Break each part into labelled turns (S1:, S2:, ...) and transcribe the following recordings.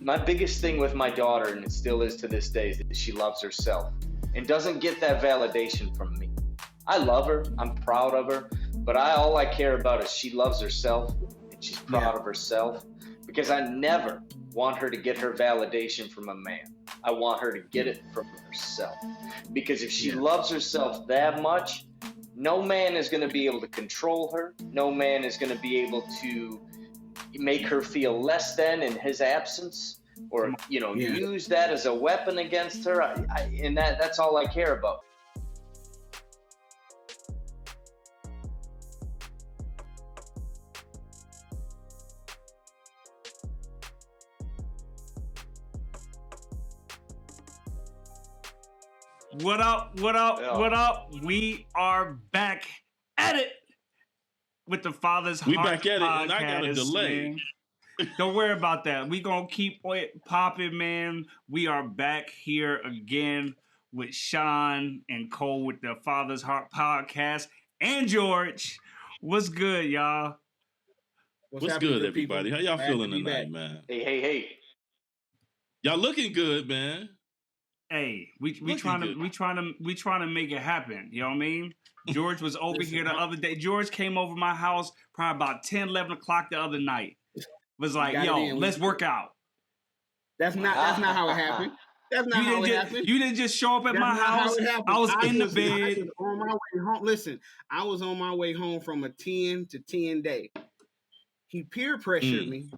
S1: my biggest thing with my daughter, and it still is to this day, is that she loves herself and doesn't get that validation from me. I love her. I'm proud of her. But all I care about is she loves herself and she's proud of herself, because I never want her to get her validation from a man. I want her to get it from herself. Because if she loves herself that much, no man is going to be able to control her. No man is going to be able to make her feel less than in his absence, or use that as a weapon against her. And that's all I care about.
S2: What up? What up? What up? We are back at it with the Father's Heart.
S3: We back at it, and I got a
S2: podcast,
S3: delay.
S2: man. Don't worry about that. We gonna keep it popping, man. We are back here again with Sean and Cole with the Father's Heart podcast, and George. What's good, y'all?
S3: What's good, everybody? How y'all feeling tonight, man?
S1: Hey.
S3: Y'all looking good, man.
S2: Hey, we trying to make it happen. You know what I mean? George was over here the other day. George came over my house probably about 10, 11 o'clock the other night. Was like, let's work out.
S4: That's not how it happened. That's not how it happened.
S2: You didn't just show up at my house. I was in the bed.
S4: I was on my way home. Listen, I was on my way home from a 10 to 10 day. He peer pressured me,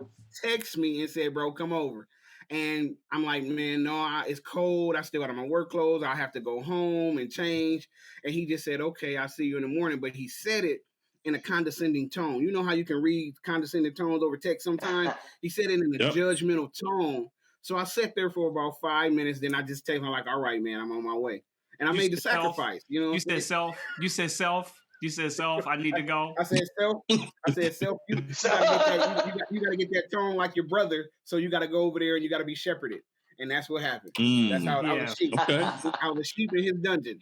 S4: texted me and said, bro, come over. And I'm like, man, no, it's cold. I still got on my work clothes. I have to go home and change. And he just said, okay, I'll see you in the morning. But he said it in a condescending tone. You know how you can read condescending tones over text sometimes? He said it in a judgmental tone. So I sat there for about 5 minutes. Then I just texted him like, all right, man, I'm on my way. And I made the sacrifice. You know,
S2: you said self. You said self. I need to go.
S4: I said self. You gotta get that tone like your brother. So you gotta go over there and you gotta be shepherded. And that's what happened. That's how I was sheep. Okay. I was sheep in his dungeon.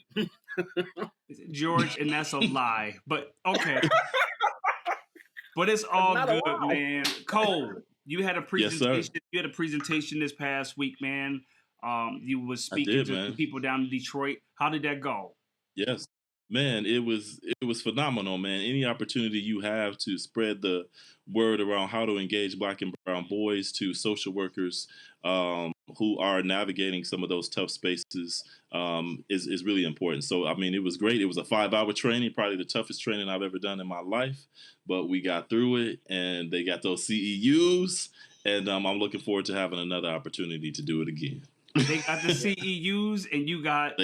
S2: George, and that's a lie. But okay. But it's all good, man. Cole, you had a presentation.
S3: Yes, sir.
S2: You had a presentation this past week, man. You was speaking to people down in Detroit. How did that go?
S3: Yes. Man, it was phenomenal, man. Any opportunity you have to spread the word around how to engage Black and brown boys to social workers who are navigating some of those tough spaces is really important. So, I mean, it was great. It was a 5-hour training, probably the toughest training I've ever done in my life. But we got through it, and they got those CEUs, and I'm looking forward to having another opportunity to do it again.
S2: They got the CEUs, and you got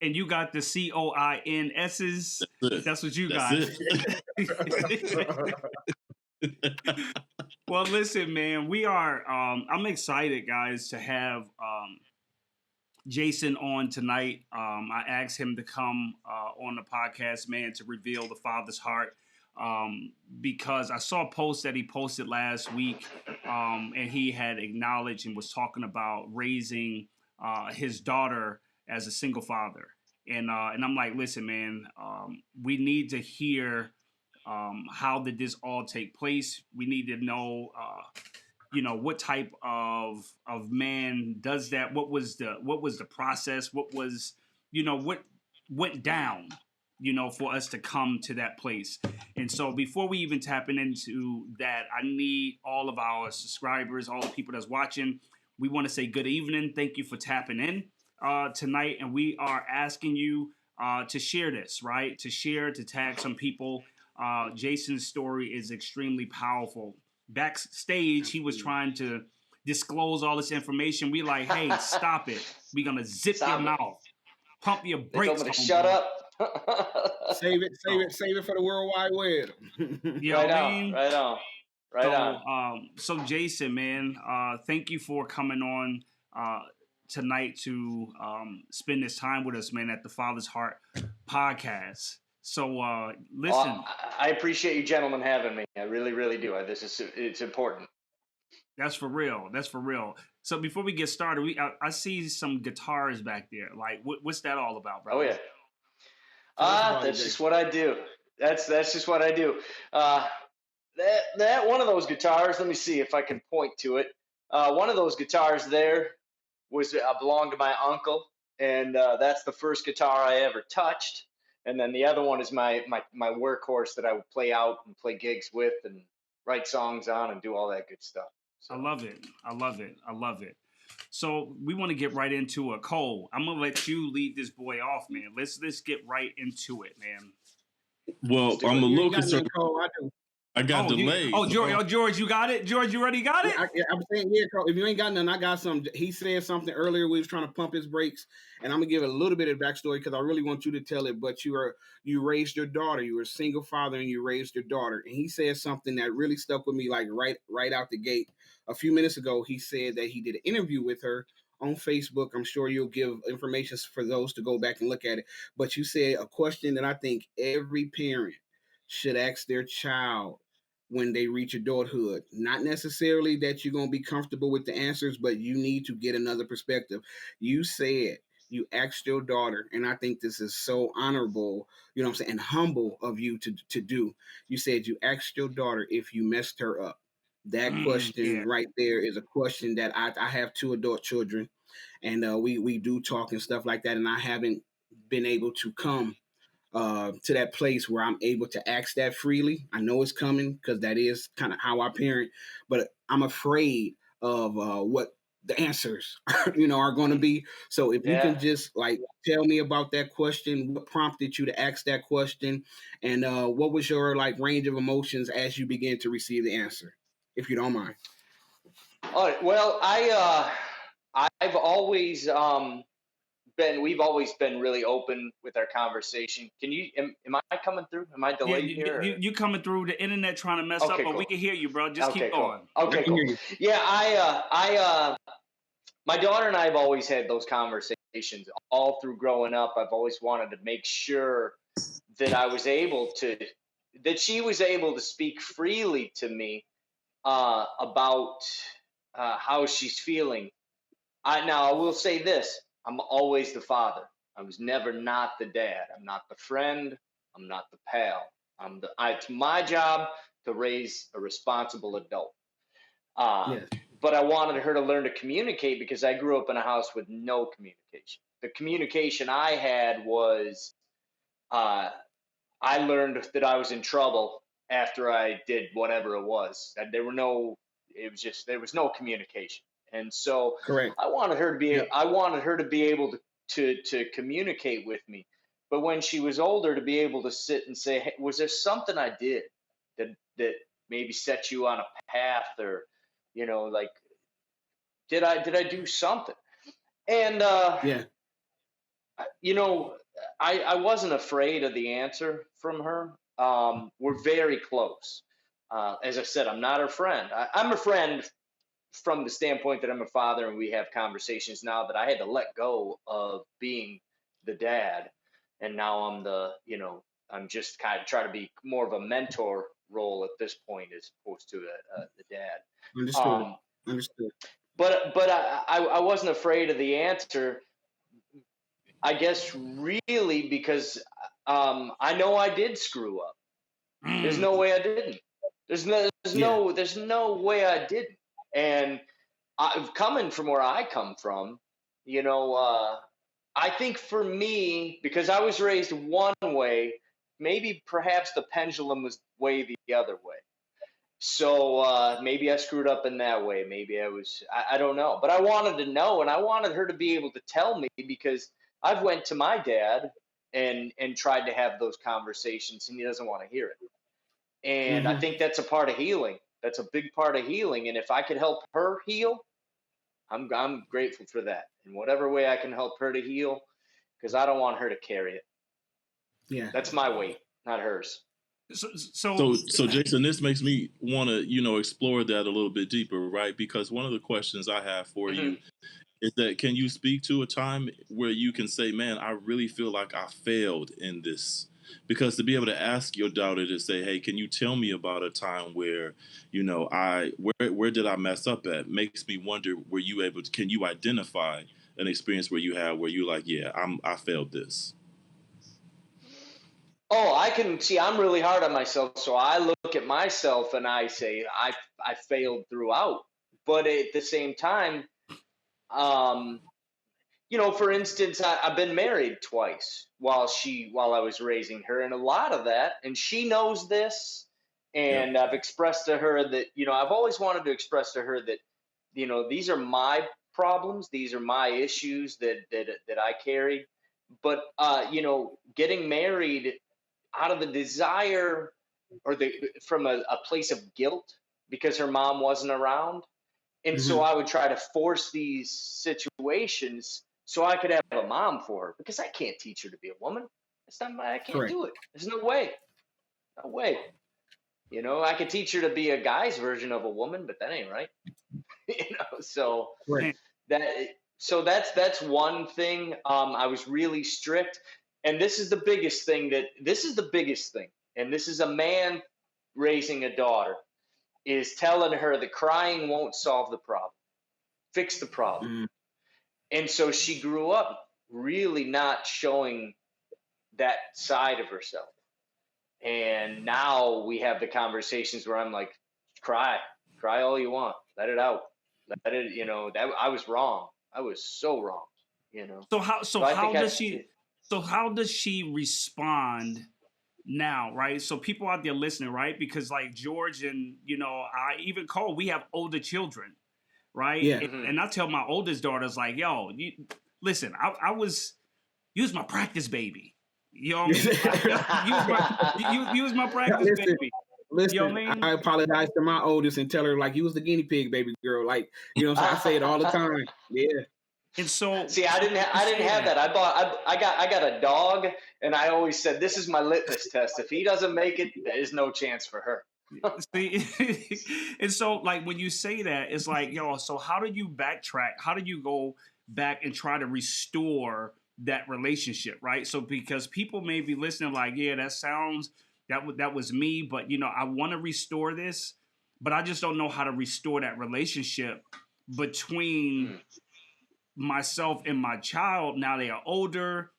S2: and you got the COINSs. That's what you got. Well, listen, man, we are. I'm excited, guys, to have Jason on tonight. I asked him to come on the podcast, man, to reveal the Father's Heart. Because I saw a post that he posted last week, and he had acknowledged and was talking about raising his daughter as a single father. And I'm like, listen, man, we need to hear how did this all take place. We need to know, what type of man does that? What was the process? What was, what went down, for us to come to that place. And so before we even tapping into that, I need all of our subscribers, all the people that's watching. We want to say good evening. Thank you for tapping in tonight. And we are asking you to share this, right? To tag some people. Jason's story is extremely powerful. Backstage, he was trying to disclose all this information. We like, hey, stop it. We're going to zip your mouth. Pump your brakes.
S1: Shut up.
S4: Save it for the World Wide Web.
S2: You know what I mean?
S1: Right on.
S2: So Jason, man, thank you for coming on tonight to spend this time with us, man, at the Father's Heart podcast. So listen,
S1: I appreciate you gentlemen having me. I really, really do. It's important.
S2: That's for real. So before we get started, I see some guitars back there. Like, what's that all about, bro?
S1: Oh yeah. That's just what I do. That's just what I do. That one of those guitars. Let me see if I can point to it. One of those guitars there was belonged to my uncle, and that's the first guitar I ever touched. And then the other one is my workhorse that I would play out and play gigs with and write songs on and do all that good stuff. So.
S2: I love it. I love it. I love it. So we want to get right into it. Cole, I'm gonna let you lead this boy off, man. Let's get right into it, man.
S3: Well, I'm a little concerned. I got delayed.
S2: George, you got it? George, you already got it?
S4: I'm saying, yeah, Carl, if you ain't got none, I got some. He said something earlier. We was trying to pump his brakes, and I'm going to give a little bit of backstory because I really want you to tell it, but you raised your daughter. You were a single father, and you raised your daughter. And he said something that really stuck with me, like right out the gate. A few minutes ago, he said that he did an interview with her on Facebook. I'm sure you'll give information for those to go back and look at it. But you said a question that I think every parent should ask their child when they reach adulthood. Not necessarily that you're going to be comfortable with the answers, but you need to get another perspective. You said you asked your daughter, and I think this is so honorable, you know what I'm saying, and humble of you to do. You said you asked your daughter if you messed her up. That question right there is a question that I have 2 adult children, and we do talk and stuff like that, and I haven't been able to come to that place where I'm able to ask that freely. I know it's coming because that is kind of how I parent, but I'm afraid of what the answers are going to be. So if you can just like tell me about that question, what prompted you to ask that question, and what was your like range of emotions as you began to receive the answer, if you don't mind.
S1: All right. Well, I've always we've always been really open with our conversation. Am I coming through? Am I delayed here?
S2: You coming through, the internet trying to mess up, but cool. We can hear you, bro. Just keep going.
S1: Okay, cool. Yeah, my daughter and I have always had those conversations all through growing up. I've always wanted to make sure that she was able to speak freely to me about how she's feeling. I will say this. I'm always the father. I was never not the dad. I'm not the friend. I'm not the pal. It's my job to raise a responsible adult. But I wanted her to learn to communicate because I grew up in a house with no communication. The communication I had was I learned that I was in trouble after I did whatever it was. There was no communication. And so
S4: correct.
S1: I wanted her to be able to communicate with me. But when she was older, to be able to sit and say, hey, was there something I did that maybe set you on a path, or, like, did I do something? And, I wasn't afraid of the answer from her. We're very close. As I said, I'm not her friend. I'm a friend from the standpoint that I'm a father, and we have conversations now that I had to let go of being the dad. And now I'm just kind of trying to be more of a mentor role at this point as opposed to the dad.
S4: Understood.
S1: But I wasn't afraid of the answer, I guess, really, because I know I did screw up. There's no way I didn't. There's no way I didn't. And coming from where I come from, I think for me, because I was raised one way, maybe perhaps the pendulum was way the other way. So maybe I screwed up in that way. Maybe I don't know. But I wanted to know, and I wanted her to be able to tell me, because I've went to my dad and tried to have those conversations, and he doesn't want to hear it. And I think that's a part of healing. That's a big part of healing. And if I could help her heal, I'm grateful for that. In whatever way I can help her to heal, because I don't want her to carry it.
S4: Yeah.
S1: That's my weight, not hers.
S3: So Jason, this makes me want to, explore that a little bit deeper, right? Because one of the questions I have for you is that, can you speak to a time where you can say, man, I really feel like I failed in this? Because to be able to ask your daughter to say, hey, can you tell me about a time where, where did I mess up at? Makes me wonder, can you identify an experience where you have, where you're like, yeah, I failed this?
S1: Oh, I can see, I'm really hard on myself. So I look at myself and I say, I failed throughout. but at the same time, for instance, I've been married twice while I was raising her, and a lot of that, and she knows this, and I've expressed to her that, I've always wanted to express to her that, these are my problems, these are my issues that I carry, but getting married out of the desire or from a place of guilt because her mom wasn't around. And so I would try to force these situations so I could have a mom for her, because I can't teach her to be a woman. I can't do it. There's no way. No way. I could teach her to be a guy's version of a woman, but that ain't right. So that's one thing. I was really strict. And this is the biggest thing, and this is a man raising a daughter, is telling her that crying won't solve the problem. Fix the problem. And so she grew up really not showing that side of herself. And now we have the conversations where I'm like, cry all you want, let it out. Let it, that I was wrong. I was so wrong,
S2: So how does she respond now, right? So people out there listening, right? Because like George and, I even Cole, we have older children, right?
S4: Yeah.
S2: And I tell my oldest daughters like, yo, listen, you was my practice baby. You know what I mean? you was my practice baby.
S4: Listen,
S2: you know what I mean?
S4: I apologize to my oldest and tell her like you was the guinea pig baby girl. Like, so I say it all the time. Yeah.
S2: And so
S1: see, I didn't have that. I got a dog, and I always said, this is my litmus test. If he doesn't make it, there's no chance for her.
S2: See, and so like when you say that, it's like, so how do you backtrack? How do you go back and try to restore that relationship, right? So because people may be listening like, yeah, that was me, but I want to restore this, but I just don't know how to restore that relationship between myself and my child. Now they are older.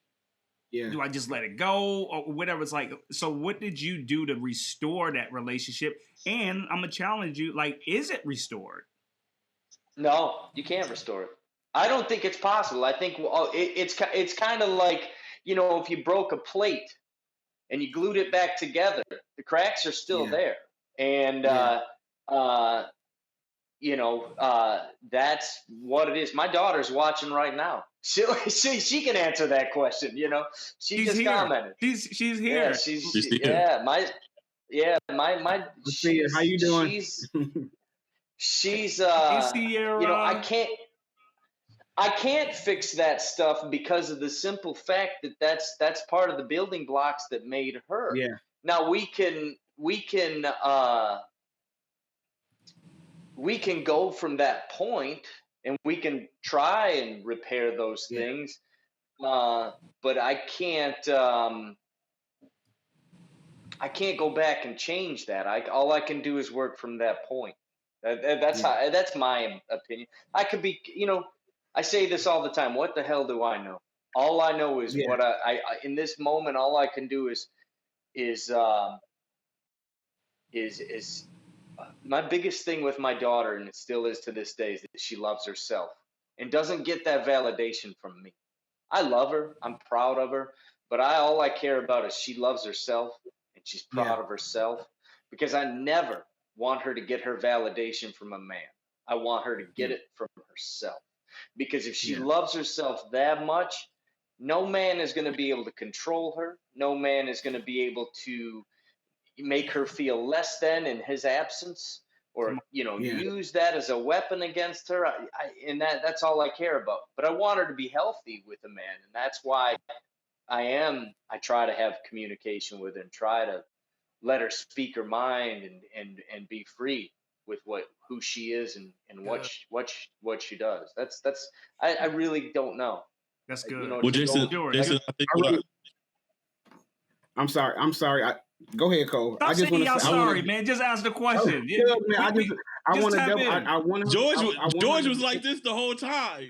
S2: Yeah. Do I just let it go or whatever? It's like, so what did you do to restore that relationship? And I'm gonna challenge you, like, is it restored?
S1: No, you can't restore it. I don't think it's possible. I think it's kind of like, if you broke a plate and you glued it back together, the cracks are still there. And, that's what it is. My daughter's watching right now. She can answer that question. She's just
S2: here.
S1: Commented.
S2: She's here.
S1: Yeah, she's here. My.
S4: Let's see how you doing?
S1: She's I can't fix that stuff because of the simple fact that that's part of the building blocks that made her.
S4: Yeah.
S1: Now we can go from that point and we can try and repair those things. But I can't go back and change that. All I can do is work from that point. That's my opinion. I could be, I say this all the time. What the hell do I know? All I know is what I in this moment. All I can do is my biggest thing with my daughter, and it still is to this day, is that she loves herself and doesn't get that validation from me. I love her. I'm proud of her. But all I care about is she loves herself and she's proud of herself, because I never want her to get her validation from a man. I want her to get it from herself. Because if she loves herself that much, no man is going to be able to control her. No man is going to be able to make her feel less than in his absence, or use that as a weapon against her. And that's all I care about. But I want her to be healthy with a man, and that's why I try to have communication with her and try to let her speak her mind and be free with who she is and what she does. I really don't know.
S2: That's good.
S3: Well, Jason, I think
S4: I'm sorry. Go ahead, Cole.
S2: Stop saying y'all sorry, man. Just ask the question.
S3: George was like this the whole time.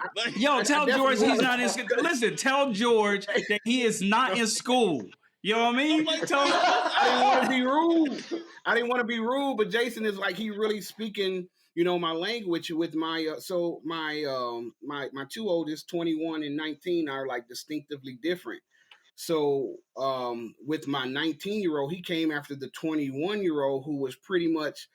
S2: Tell George he's not in school. Listen, tell George that he is not in school. You know what I mean?
S4: I didn't want to be rude. But Jason is like, he really speaking my language with my my two oldest, 21 and 19, are like distinctively different. So with my 19-year-old, he came after the 21-year-old who was pretty much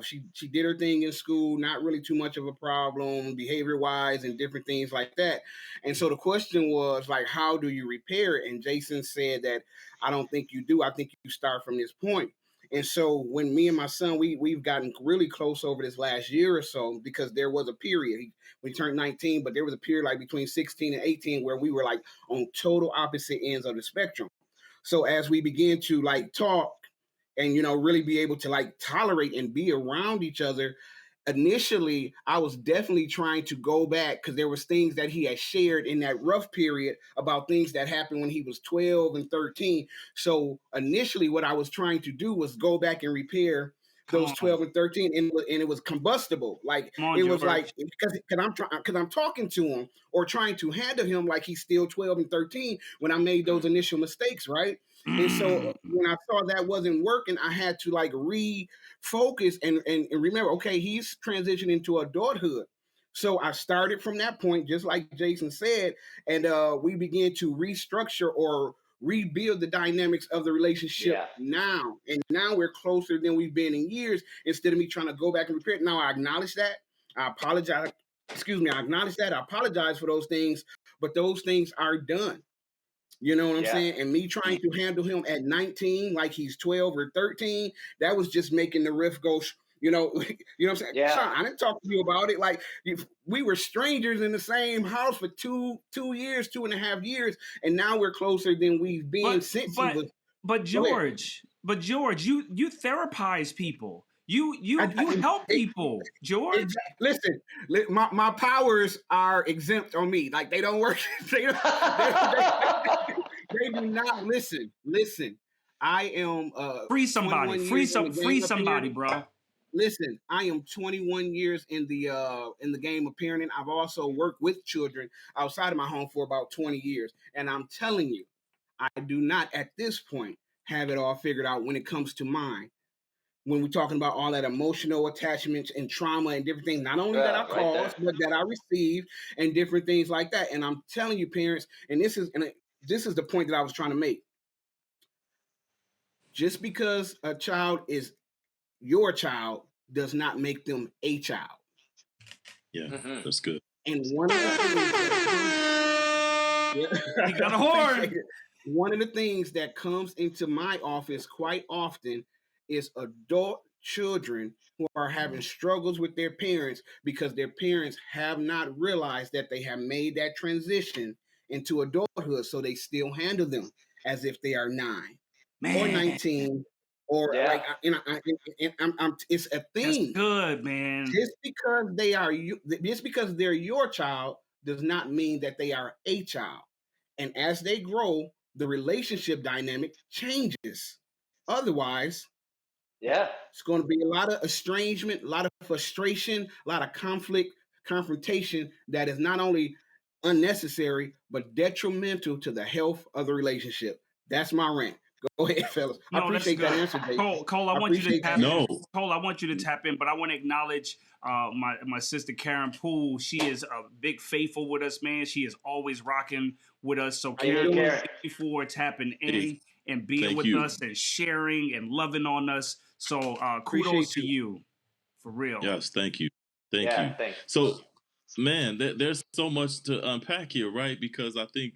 S4: she did her thing in school, not really too much of a problem behavior wise and different things like that. And so the question was like, how do you repair it? And Jason said that I don't think you do. I think you start from this point. And so when me and my son, we've gotten really close over this last year or so, because there was a period when he turned 19, but there was a period like between 16 and 18 where we were like on total opposite ends of the spectrum. So as we began to like talk and really be able to like tolerate and be around each other, initially I was definitely trying to go back because there was things that he had shared in that rough period about things that happened when he was 12 and 13. So initially what I was trying to do was go back and repair those 12 and 13, and it was combustible. Like it was like because I'm talking to him or trying to handle him like he's still 12 and 13 when I made those initial mistakes, right? And so when I saw that wasn't working, I had to like refocus and remember, okay, he's transitioning to adulthood. So I started from that point, just like Jason said, and we began to restructure or rebuild the dynamics of the relationship now. And now we're closer than we've been in years, instead of me trying to go back and repair it. Now I acknowledge that. I apologize. Excuse me. I acknowledge that. I apologize for those things, but those things are done. You know what I'm saying? And me trying to handle him at 19 like he's 12 or 13, that was just making the rift go, you know what I'm saying?
S1: Yeah.
S4: Sean, I didn't talk to you about it. Like we were strangers in the same house for 2.5 years, and now we're closer than we've been since he was.
S2: But George, you therapize people. You help people, George.
S4: Listen, my powers are exempt on me. Like they don't work. They do not listen. Listen, I am
S2: free somebody, free somebody, bro.
S4: Listen, I am 21 years in the game of parenting. I've also worked with children outside of my home for about 20 years, and I'm telling you, I do not at this point have it all figured out when it comes to mine. When we're talking about all that emotional attachments and trauma and different things, not only that I caused, but that I received and different things like that. And I'm telling you, parents, and this is the point that I was trying to make. Just because a child is your child does not make them a child.
S3: Yeah, that's good.
S4: And one of the things
S2: you got a horn.
S4: One of the things that comes into my office quite often is adult children who are having struggles with their parents because their parents have not realized that they have made that transition into adulthood, so they still handle them as if they are 9 or 19 or like it's a thing.
S2: That's good, man.
S4: Just because they're your child does not mean that they are a child. And as they grow, the relationship dynamic changes. Otherwise, it's going to be a lot of estrangement, a lot of frustration, a lot of conflict, confrontation that is not only unnecessary, but detrimental to the health of the relationship. That's my rant. Go ahead, fellas. I appreciate that answer, Dave.
S2: Cole, I want you to tap in. Cole, I want you to tap in, but I want to acknowledge my sister Karen Poole. She is a big faithful with us, man. She is always rocking with us. So Karen, thank you for tapping in and being with us and sharing and loving on us. So kudos to you, for real.
S3: Yes, thank you. Thank you. Thanks. So, man, there's so much to unpack here, right? Because I think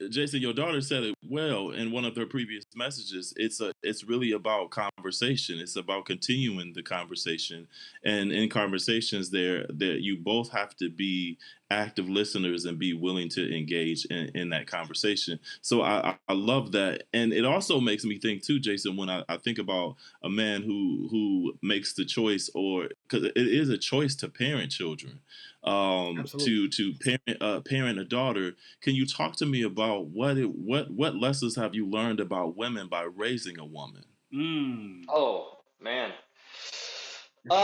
S3: Jason, your daughter said it well in one of her previous messages. It's really about conversation. It's about continuing the conversation, and in conversations, there you both have to be active listeners and be willing to engage in that conversation. So I love that, and it also makes me think too, Jason, when I think about a man who makes the choice, or because it is a choice to parent children. To parent a daughter. Can you talk to me about what lessons have you learned about women by raising a woman?
S1: Oh man. Look,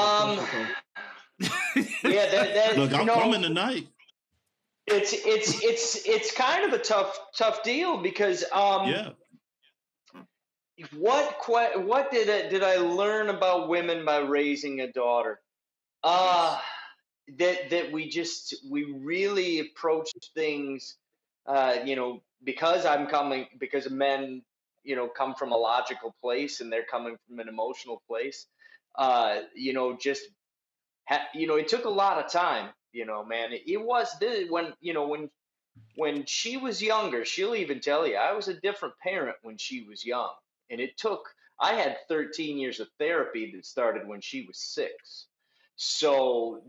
S3: I'm coming tonight.
S1: It's kind of a tough deal because what did I learn about women by raising a daughter? Uh, that we really approach things, because men, come from a logical place and they're coming from an emotional place. Just it took a lot of time. Man, it was the when she was younger, she'll even tell you I was a different parent when she was young. And I had 13 years of therapy that started when she was 6. So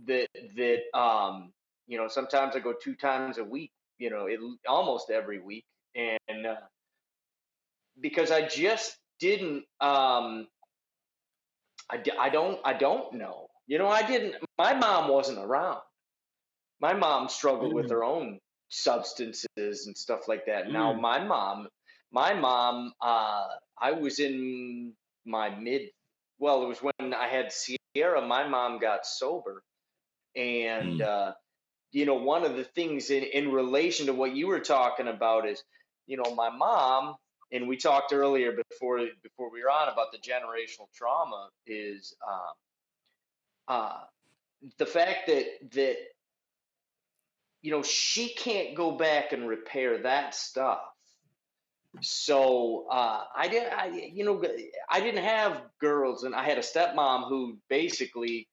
S1: sometimes I go 2 times a week, almost every week. And because I just didn't, I don't know, my mom wasn't around. My mom struggled with
S4: Mm,
S1: her own substances and stuff like that. Now,
S4: mm,
S1: I was in my well, it was when I had Sierra. My mom got sober. And,
S3: Mm.
S1: one of the things in relation to what you were talking about is, my mom, and we talked earlier before we were on about the generational trauma, is uh, the fact that she can't go back and repair that stuff. So I didn't have girls, and I had a stepmom who basically,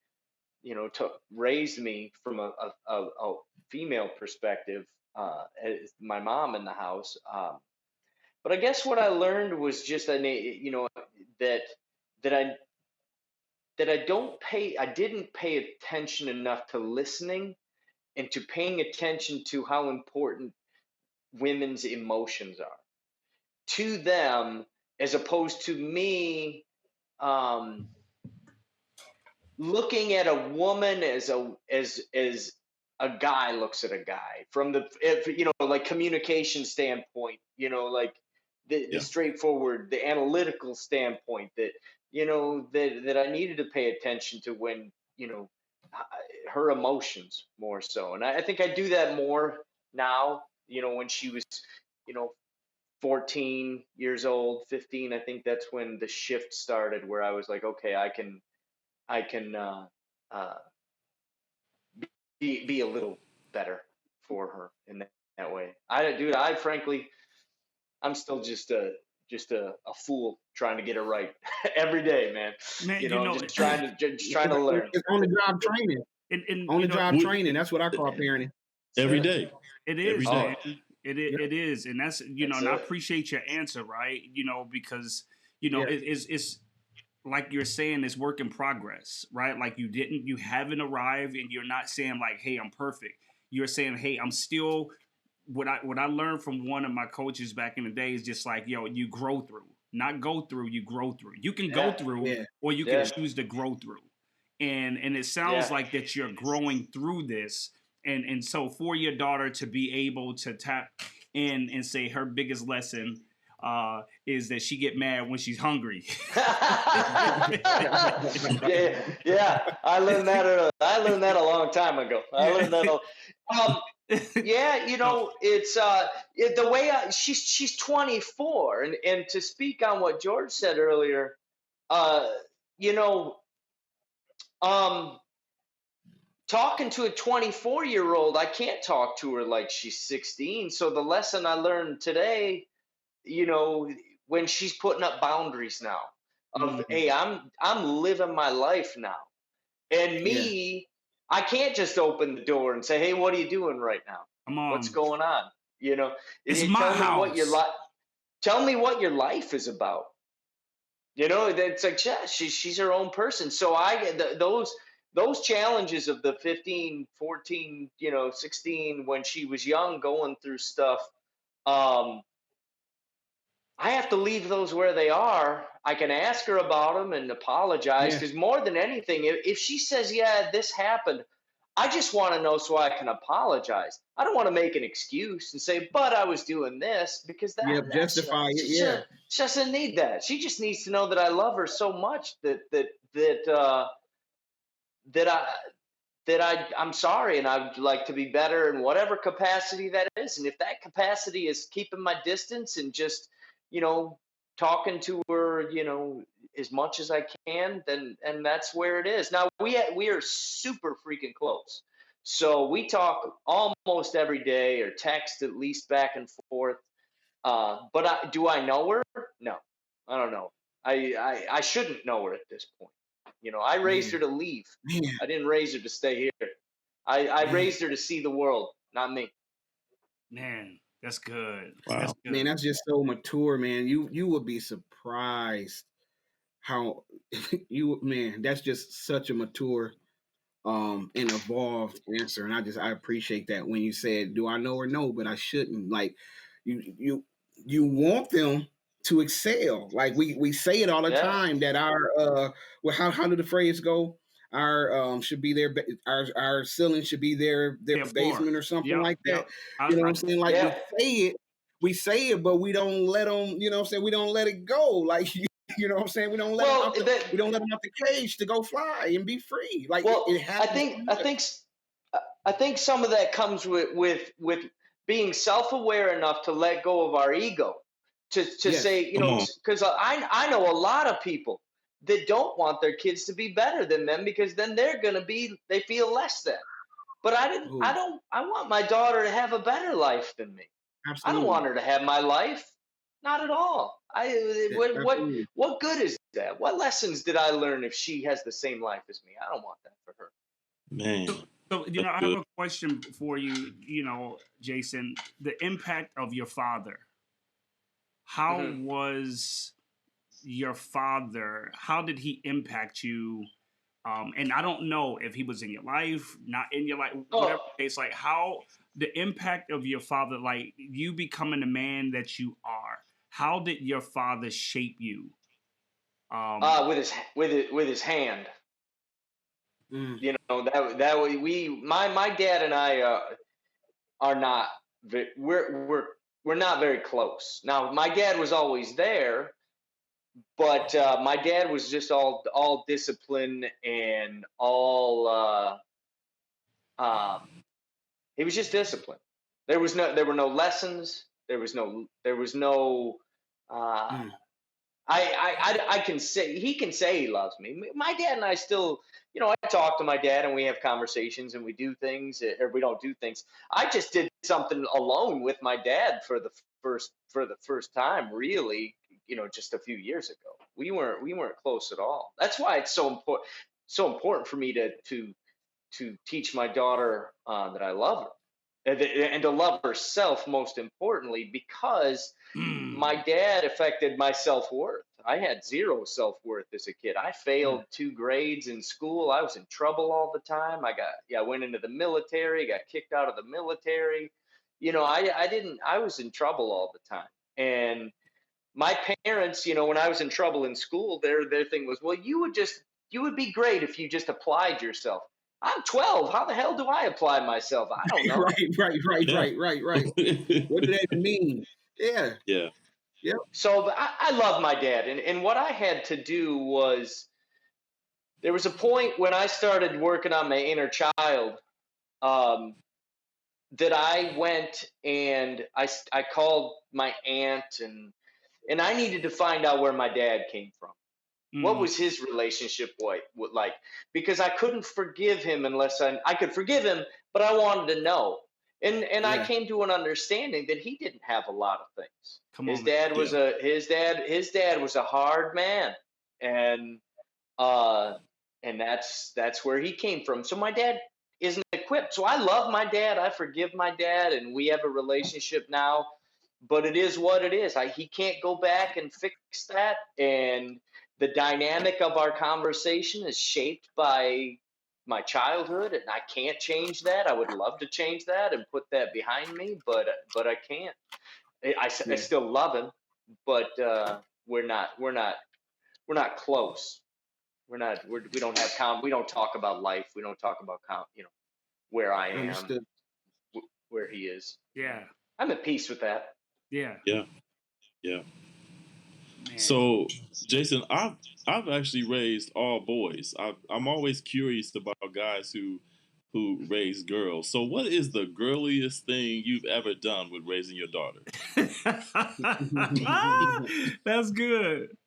S1: raised me from a female perspective, as my mom in the house. But I guess what I learned was just, that that I I didn't pay attention enough to listening and to paying attention to how important women's emotions are to them, as opposed to me, um, looking at a woman as a guy looks at a guy from like communication standpoint, like the
S3: Yeah.
S1: straightforward, the analytical standpoint, that I needed to pay attention to when, her emotions more so. And I think I do that more now, when she was, you know 14 years old, 15. I think that's when the shift started, where I was like, okay, I can uh, be a little better for her in that way. I frankly, I'm still just a fool trying to get it right every day, man.
S2: Man,
S1: Just trying to learn.
S4: it's on the job training.
S2: and
S4: On the job
S3: We,
S4: training. That's what I call parenting.
S3: every
S1: That's
S3: day.
S2: it
S3: Every
S2: is,
S1: Oh,
S3: day.
S2: man. It is, and that's
S1: that's
S2: and I
S1: it.
S2: appreciate your answer, right? Because
S4: Yeah.
S2: it's like you're saying, it's work in progress, right? Like you haven't arrived, and you're not saying like, hey, I'm perfect. You're saying, hey, I'm still. What I learned from one of my coaches back in the day is just like, yo, you grow through, not go through. You grow through. You can go
S1: Yeah,
S2: through,
S4: Yeah.
S2: or you can
S1: yeah,
S2: choose to grow through. And it sounds
S1: yeah.
S2: like that you're growing through this, and so for your daughter to be able to tap in and say her biggest lesson is that she get mad when she's hungry.
S1: Yeah, yeah. I learned that a long time ago. I
S2: Yeah.
S1: learned that. Yeah, it's the way she's 24, and to speak on what George said earlier, uh, you know, um, talking to a 24-year-old, I can't talk to her like she's 16. So the lesson I learned today, you know, when she's putting up boundaries now, of,
S2: Mhm.
S1: hey, I'm living my life now, and
S4: Yeah.
S1: me, I can't just open the door and say, hey, what are you doing right now?
S2: Come
S1: What's
S2: on,
S1: going on? You know,
S2: it's my
S1: tell me what
S2: house.
S1: tell me what your life is about. It's like, yeah, she's her own person. So those challenges of the 15, 14, 16, when she was young, going through stuff. Um, I have to leave those where they are. I can ask her about them and apologize,
S4: Yeah.
S1: because more than anything, if she says, yeah, this happened, I just want to know so I can apologize. I don't want to make an excuse and say, but I was doing this, because
S4: Yep. Justify it. Yeah.
S1: she doesn't need that. She just needs to know that I love her so much that I'm sorry, and I'd like to be better in whatever capacity that is. And if that capacity is keeping my distance and just, you know, talking to her, as much as I can, then and that's where it is. Now we are super freaking close. So we talk almost every day or text at least back and forth. But do I know her? No, I don't know. I shouldn't know her at this point. I raised her to leave.
S4: Man,
S1: I didn't raise her to stay here. I
S4: man,
S1: raised her to see the world, not me.
S2: Man, that's good.
S3: Wow.
S2: That's good.
S4: man, that's just so mature, man. You would be surprised how man, that's just such a mature and evolved answer. And I appreciate that when you said, do I know or no, but I shouldn't. Like you want them to excel. Like we say it all the
S1: Yeah.
S4: time that our well, how did the phrase go? Our should be their our ceiling should be their
S2: Yeah, floor.
S4: basement or something like that.
S2: Yep.
S4: You know what I'm saying? Like
S1: Yeah.
S4: we say it, but we don't let them. You know what I'm saying? We don't let it go. Like you know what I'm saying? We don't let
S1: Well,
S4: them out we don't let them out the cage to go fly and be free. Like
S1: Well,
S4: it happens.
S1: I think some of that comes with being self-aware enough to let go of our ego to
S4: Yes.
S1: say,
S3: Come on.
S1: because I know a lot of people that don't want their kids to be better than them because then they feel less than. But
S4: Ooh,
S1: I want my daughter to have a better life than me. I
S4: absolutely.
S1: don't want her to have my life. Not at all.
S4: Absolutely.
S1: What good is that? What lessons did I learn if she has the same life as me? I don't want that for her.
S3: Man.
S2: So,
S3: That's
S2: I have
S3: good.
S2: a question for you, Jason, the impact of your father. How
S1: Mhm.
S2: was your father? How did he impact you? And I don't know if he was in your life, not in your life, whatever.
S1: Oh,
S2: It's like how the impact of your father, like you becoming the man that you are. How did your father shape you?
S1: with his hand.
S4: Mm,
S1: That way my dad and I are not we're not very close. Now my dad was always there, but my dad was just all discipline and all um, he was just disciplined. There were no lessons. There was no uh,
S4: mm.
S1: I can say he can say he loves me. My dad and I still, I talk to my dad and we have conversations and we do things or we don't do things. I just did something alone with my dad for the first time, really. Just a few years ago. We weren't close at all. That's why it's so important for me to teach my daughter that I love her and to love herself most importantly because my dad affected my self-worth. I had zero self-worth as a kid. I failed 2 grades in school. I was in trouble all the time. I went into the military, got kicked out of the military. I was in trouble all the time. And my parents, when I was in trouble in school, their thing was, well, you would be great if you just applied yourself. I'm 12. How the hell do I apply myself? I don't know.
S3: Yeah.
S4: Right. What did that mean? Yeah.
S3: Yeah.
S4: Yep.
S1: So I love my dad. And what I had to do was there was a point when I started working on my inner child um, that I went and I called my aunt and I needed to find out where my dad came from. What was his relationship like? Because I couldn't forgive him unless I could forgive him, but I wanted to know. And I
S4: Yeah.
S1: came to an understanding that he didn't have a lot of things.
S2: Come
S1: His
S2: on, man.
S1: dad was his dad was a hard man, and uh, and that's where he came from. So my dad isn't equipped. So I love my dad. I forgive my dad, and we have a relationship now. But it is what it is. He can't go back and fix that, and the dynamic of our conversation is shaped by my childhood, and I can't change that. I would love to change that and put that behind me, but I can't. I
S4: Yeah.
S1: still love him, but we're not close. We don't have we don't talk about life. We don't talk about where I am,
S4: Understood.
S1: where he is.
S2: Yeah.
S1: I'm at peace with that.
S2: Yeah.
S3: Yeah. Yeah.
S2: Man.
S3: So, Jason, I've actually raised all boys. I'm always curious about guys who raise girls. So, what is the girliest thing you've ever done with raising your daughter?
S2: That's good.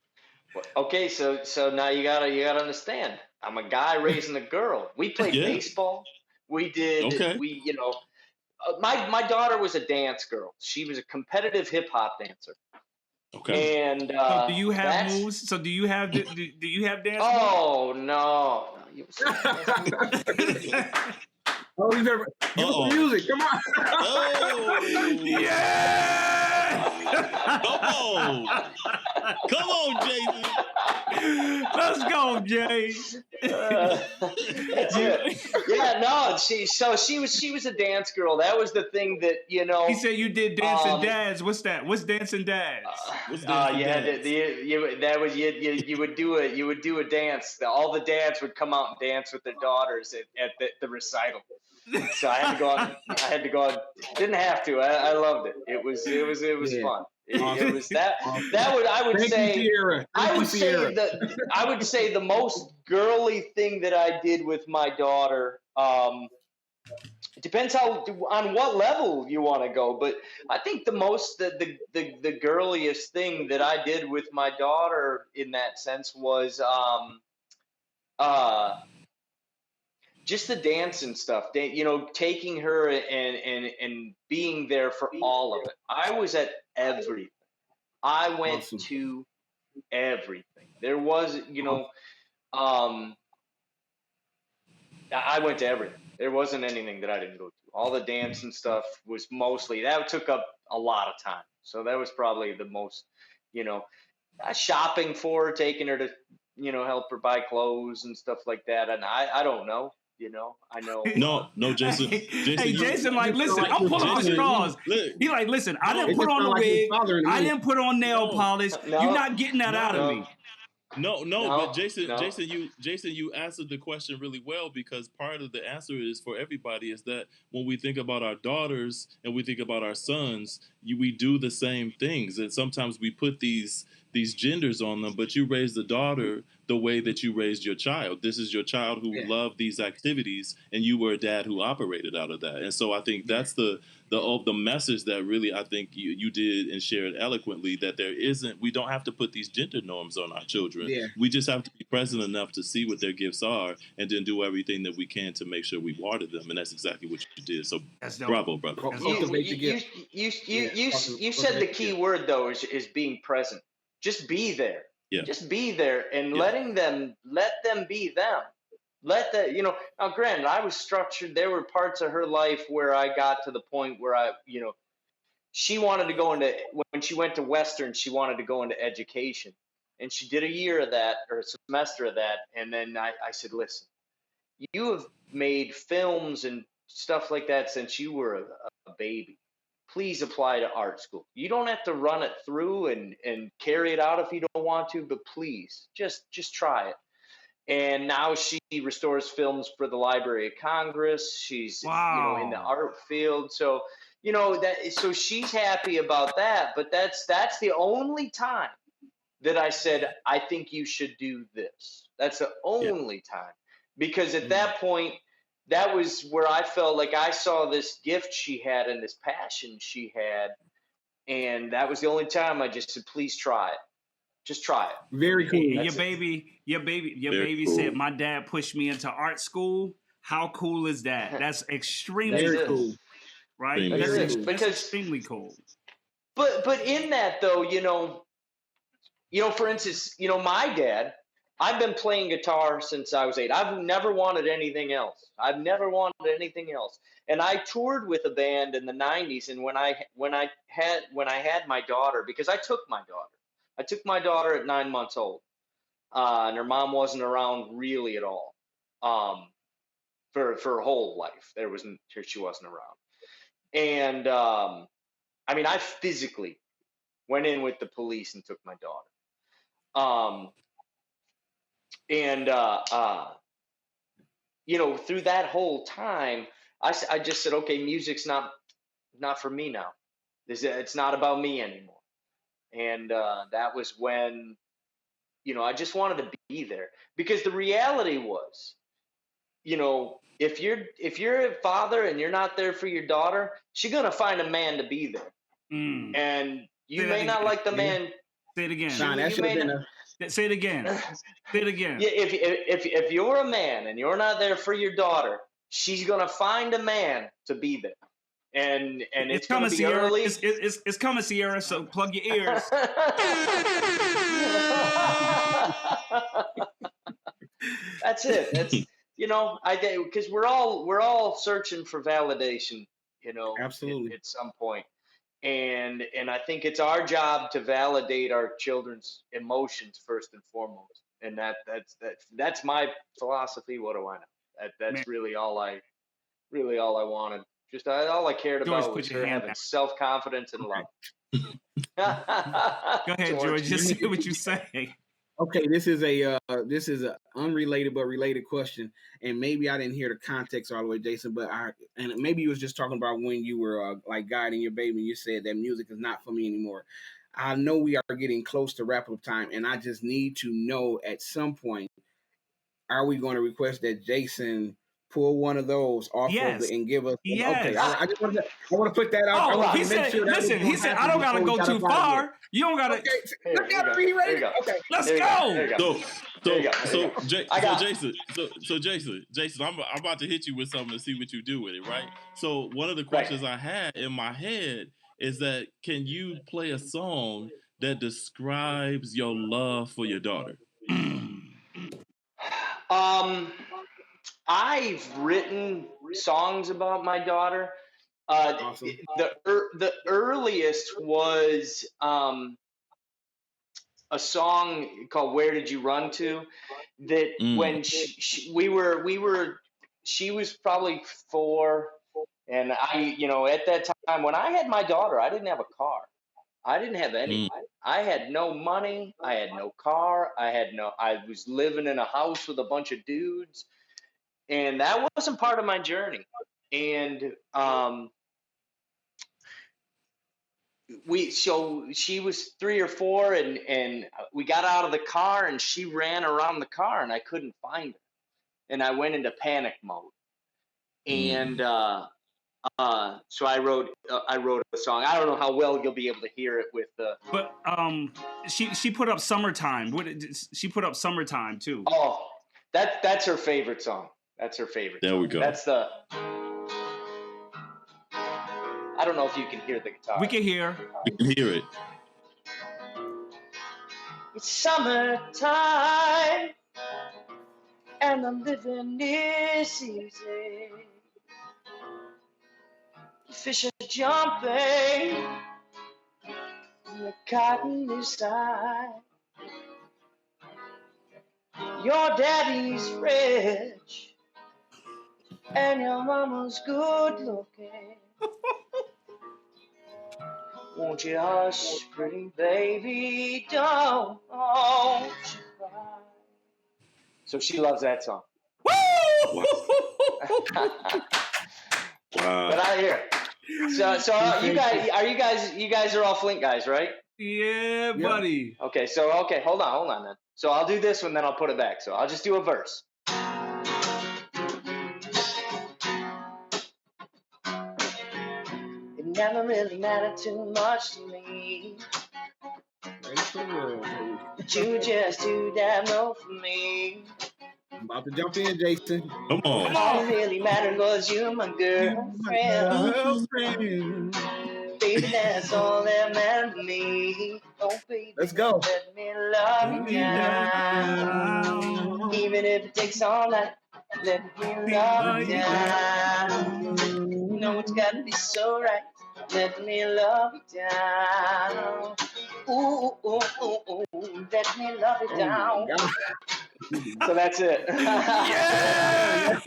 S1: Okay, so now you gotta understand. I'm a guy raising a girl. We played
S3: Yeah.
S1: baseball. We did.
S3: Okay.
S1: My daughter was a dance girl. She was a competitive hip hop dancer.
S3: Okay.
S1: And
S2: So do you have
S1: that's
S2: moves? So do you have do you have dance
S1: oh no. You
S4: Oh, you never give us the music. Come on.
S3: Oh,
S2: yeah!
S3: Come on, Jason.
S2: Let's go, Jay.
S1: That's it. Yeah, no, she was a dance girl. That was the thing that
S2: He said you did dancing
S1: um,
S2: dads. What's that? What's dancing dads?
S3: What's dancing
S1: you would do a dance. All the dads would come out and dance with their daughters at the recital. So I had to go on. Didn't have to. I loved it. It was
S4: Yeah.
S1: fun.
S4: Awesome.
S1: It was that
S4: Awesome.
S1: I would
S4: Thank
S1: say
S4: you, Sierra.
S1: I would say the most girly thing that I did with my daughter. It depends on what level you want to go, but I think the girliest thing that I did with my daughter in that sense was just the dance and stuff. Taking her and being there for all of it. I was at everything. I went
S4: Awesome.
S1: to everything. There was, I went to everything. There wasn't anything that I didn't go to. All the dance and stuff was mostly, that took up a lot of time. So that was probably the most, shopping for her, taking her to, help her buy clothes and stuff like that. And I don't know. I know.
S3: No, Jason.
S2: Hey, Jason, listen,
S4: like
S2: I'm pulling the
S3: Jason,
S2: straws.
S3: look.
S2: He like, listen, I didn't
S4: It
S2: put
S4: just
S2: on the
S4: sound like his
S2: wig.
S4: father and
S2: I
S4: me.
S2: didn't put on nail polish.
S1: No.
S2: You're not getting that out of me.
S3: No, but Jason,
S1: no.
S3: Jason, you answered the question really well, because part of the answer is for everybody is that when we think about our daughters and we think about our sons, we do the same things, and sometimes we put these genders on them. But you raise the daughter the way that you raised your child. This is your child who loved these activities, and you were a dad who operated out of that. And so I think that's the message that really I think you did and shared eloquently, that we don't have to put these gender norms on our children.
S4: Yeah.
S3: We just have to be present enough to see what their gifts are, and then do everything that we can to make sure we water them. And that's exactly what you did. So bravo, brother.
S1: You said the key word though is being present. Just be there.
S3: Yeah.
S1: Just be there and let them be them. Now granted, I was structured. There were parts of her life where I got to the point where she wanted to go into, when she went to Western, she wanted to go into education. And she did a year of that, or a semester of that. And then I said, listen, you have made films and stuff like that since you were a baby. Please apply to art school. You don't have to run it through and carry it out if you don't want to, but please just try it. And now she restores films for the Library of Congress. She's in the art field. So so she's happy about that. But that's the only time that I said, I think you should do this. That's the only time. Because at that point, that was where I felt like I saw this gift she had and this passion she had. And that was the only time I just said, please try it. Just try it.
S4: Very cool.
S2: Your baby
S3: cool.
S2: said, my dad pushed me into art school. How cool is that? That's extremely
S4: cool.
S2: Right? That's extremely cool.
S1: But in that though, for instance, my dad, I've been playing guitar since I was 8. I've never wanted anything else. And I toured with a band in the 90s. And when I had my daughter, because I took my daughter at 9 months old, and her mom wasn't around really at all, for her whole life. She wasn't around. And I physically went in with the police and took my daughter. Through that whole time, I just said, okay, music's not for me now. It's not about me anymore. And that was when, I just wanted to be there, because the reality was, if you're a father and you're not there for your daughter, she's gonna find a man to be there. And you may not like the man.
S2: Say it again.
S4: Sean, that should have been
S2: Say it again. Say it again.
S1: Yeah, if you're a man and you're not there for your daughter, she's gonna find a man to be there, and it's gonna
S2: coming,
S1: be
S2: Sierra.
S1: early.
S2: It's coming, Sierra. So plug your ears.
S1: That's it. That's because we're all searching for validation,
S4: Absolutely.
S1: at some point. And I think it's our job to validate our children's emotions first and foremost. And that's my philosophy. What do I know? That's
S2: Man.
S1: really all I wanted. Just all I cared
S2: George,
S1: about
S2: put
S1: was
S2: your
S1: her
S2: hand
S1: having
S2: down.
S1: self-confidence and love.
S2: Go ahead, George. Just say what you say.
S4: Okay, this is a unrelated but related question, and maybe I didn't hear the context all the way, Jason. But maybe you was just talking about when you were like guiding your baby, and you said that music is not for me anymore. I know we are getting close to wrap up time, and I just need to know at some point, are we going to request that Jason pull one of those off of and give us?
S2: Yes.
S4: Okay, I just want to put that out.
S2: Oh, he said, listen, he said, I don't gotta go too far. You don't gotta.
S4: Okay, ready? Okay,
S2: let's go.
S3: Jason, I'm about to hit you with something to see what you do with it, right? So one of the questions I had in my head is that, can you play a song that describes your love for your daughter?
S1: I've written songs about my daughter.
S4: Awesome.
S1: The earliest was a song called "Where Did You Run To?" That when she was probably 4, and I, at that time when I had my daughter, I didn't have a car. I didn't have anything. I had no money. I had no car. I was living in a house with a bunch of dudes, and that wasn't part of my journey. And she was 3 or 4, and we got out of the car, and she ran around the car, and I couldn't find her, and I went into panic mode. And so I wrote a song. I don't know how well you'll be able to hear it with the.
S2: But she put up "Summertime." She put up "Summertime" too.
S1: Oh, that's her favorite song. That's her favorite.
S3: There we go.
S1: That's the. I don't know if you can hear the guitar.
S2: We can hear.
S3: We can hear it.
S1: It's summertime, and the living is easy. The fish are jumping, and the cotton is high. Your daddy's rich, and your mama's good looking. Won't you hush, pretty baby, don't you cry. So she loves that song.
S2: Woo!
S3: Wow.
S1: But I hear. So you guys are all Flint guys, right?
S2: Yeah, buddy.
S1: Okay, hold on then. So I'll do this one, then I'll put it back. So I'll just do a verse. It never really mattered too much to me, but you just too damn low for me.
S4: I'm about to jump in, Jason.
S3: Come on.
S1: All that really mattered was you, my girlfriend. Baby, that's all that mattered to me. Oh, baby,
S4: let's go.
S1: Let me love you down. Even if it takes all night, let me love you down. You know it's got to be so right. Let me love you down. Ooh, ooh, ooh, ooh, let me love you down. So that's it.
S2: Yeah!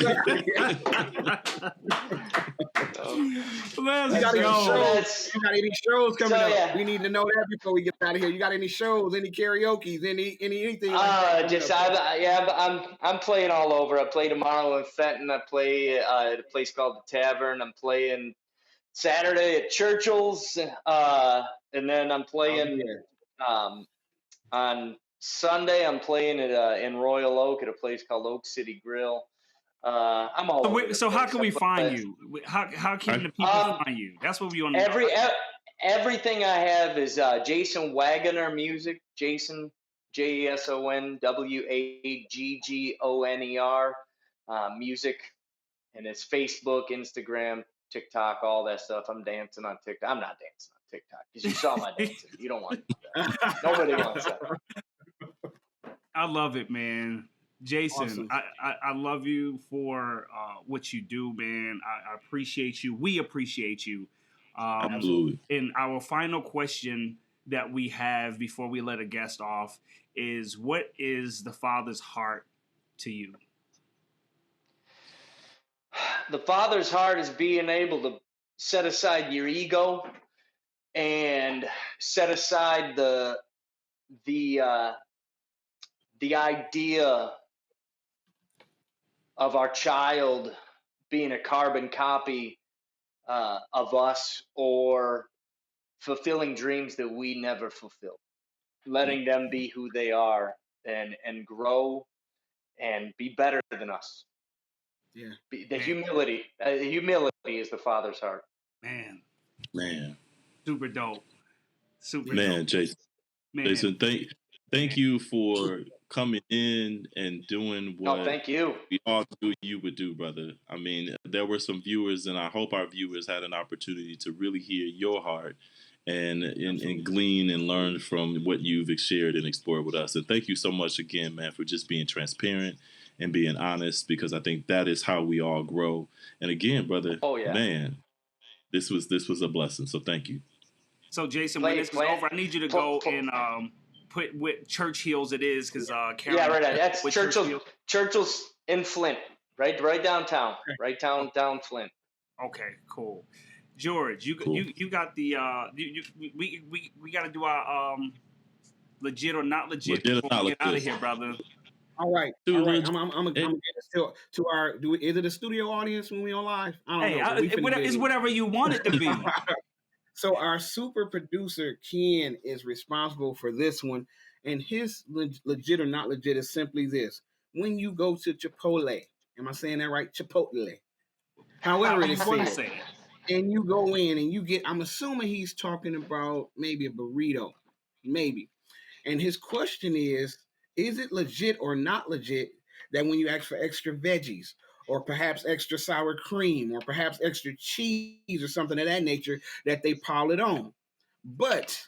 S2: Let's
S4: You got
S2: go.
S4: any shows coming up?
S1: Yeah.
S4: We need to know that before we get out of here. You got any shows, any karaoke's, anything like that?
S1: I'm playing all over. I play tomorrow in Fenton. I play at a place called the Tavern. I'm playing Saturday at Churchill's, and then I'm playing on Sunday. I'm playing at in Royal Oak at a place called Oak City Grill. I'm all.
S2: So how can we find you? How can the people find you? That's what we want to know.
S1: Everything I have is Jason Waggoner music. Jason JESONWAGGONER, music, and it's Facebook, Instagram, TikTok, all that stuff. I'm dancing on TikTok. I'm not dancing on TikTok because you saw my dancing. You don't want that. Nobody wants that.
S2: I love it, man. Jason,
S4: Awesome.
S2: I love you for what you do, man. I appreciate you. We appreciate you.
S3: Absolutely.
S2: And our final question that we have before we let a guest off is, what is the Father's heart to you?
S1: The Father's heart is being able to set aside your ego and set aside the idea of our child being a carbon copy of us, or fulfilling dreams that we never fulfilled. Letting them be who they are and grow and be better than us.
S4: Yeah.
S1: The humility is the Father's heart.
S2: Man,
S3: Super
S2: dope.
S3: Man,
S2: dope.
S3: Jason, thank you for coming in and doing what
S1: thank you.
S3: We all knew you would do, brother. I mean, there were some viewers, and I hope our viewers had an opportunity to really hear your heart and glean and learn from what you've shared and explored with us. And thank you so much again, man, for just being transparent and being honest, because I think that is how we all grow. And again, brother, man, this was a blessing. So thank you.
S2: So Jason, when this is over, I need you to go and put what church heels it is, because Karen,
S1: right. That's Churchill's in Flint, right downtown, down Flint.
S2: Okay, cool. George, you got the we got to do our legit or not legit before we get out of here, brother.
S4: All right. I'm gonna get this to our. Is it a studio audience when we on live? I don't know.
S2: It's whatever you want it to be.
S4: So our super producer Ken is responsible for this one, and his legit or not legit is simply this: when you go to Chipotle, am I saying that right? Chipotle. However it is said, and you go in and you get. I'm assuming he's talking about maybe a burrito, maybe. And his question is it legit or not legit that when you ask for extra veggies, or perhaps extra sour cream, or perhaps extra cheese or something of that nature, that they pile it on? But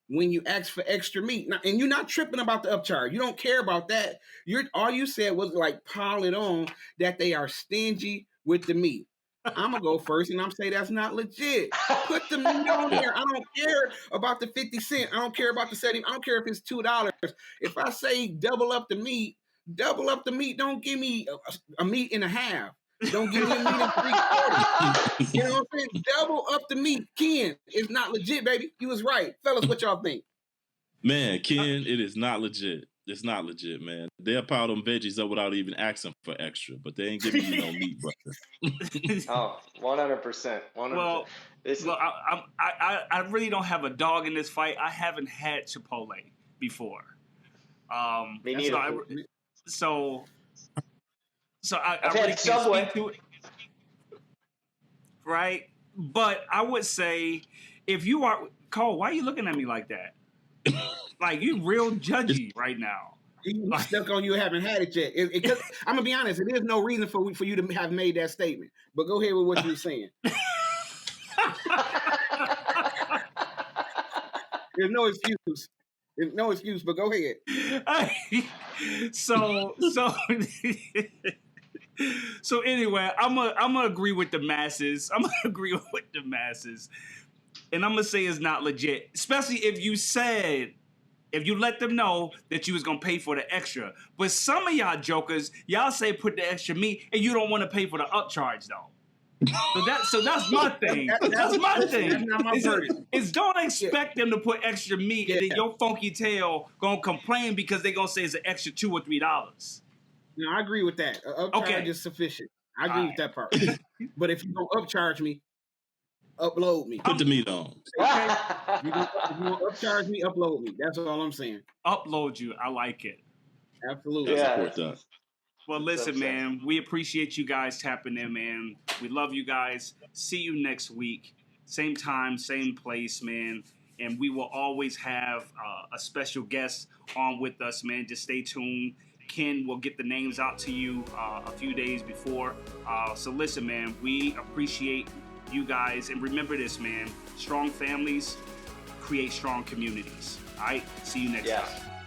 S4: when you ask for extra meat, and you're not tripping about the upcharge, you don't care about that. All you said was like pile it on, that they are stingy with the meat. I'm gonna go first, and I'm say that's not legit. Put the meat on there. I don't care about the 50 cents. I don't care about the setting. I don't care if it's $2. If I say double up the meat. Don't give me a meat and a half. Don't give me a meat and 3/4. You know what I'm saying? Double up the meat. Ken, it's not legit, baby. You was right, fellas. What y'all think?
S3: Man, Ken, it is not legit. It's not legit, man. They'll pile them veggies up without even asking for extra, but they ain't giving you no meat, brother.
S1: 100%.
S2: Well, I really don't have a dog in this fight. I haven't had Chipotle before.
S1: Me neither.
S2: So I
S1: I've
S2: really
S1: had Subway.
S2: can't speak to it, right? But I would say, if you are Cole, why are you looking at me like that? Like, you real judgy right now.
S4: He's stuck on you haven't had it yet. I'm gonna be honest, it is no reason for you to have made that statement. But go ahead with what you're saying. There's no excuse. There's no excuse, but go ahead.
S2: So anyway, I'm gonna agree with the masses. And I'm gonna say it's not legit, especially if you let them know that you was gonna pay for the extra. But some of y'all jokers, y'all say put the extra meat, and you don't want to pay for the upcharge though. So that's my thing. That's my thing.
S4: That's not my verdict.
S2: Is don't expect them to put extra meat, and then your funky tail gonna complain because they gonna say it's an extra $2 or $3.
S4: No, I agree with that. Upcharge is sufficient. I agree with that part. But if you don't upcharge me, upload me.
S3: Put the meat on.
S4: Okay. If you want upcharge me, upload me. That's all I'm saying.
S2: Upload you. I like it.
S4: Absolutely.
S3: I support that.
S2: Well, listen, man, we appreciate you guys tapping in, man. We love you guys. See you next week. Same time, same place, man. and we will always have a special guest on with us, man. Just stay tuned. Ken will get the names out to you a few days before. So listen, man, we appreciate you guys. And remember this, man, strong families create strong communities. All right, see you next time.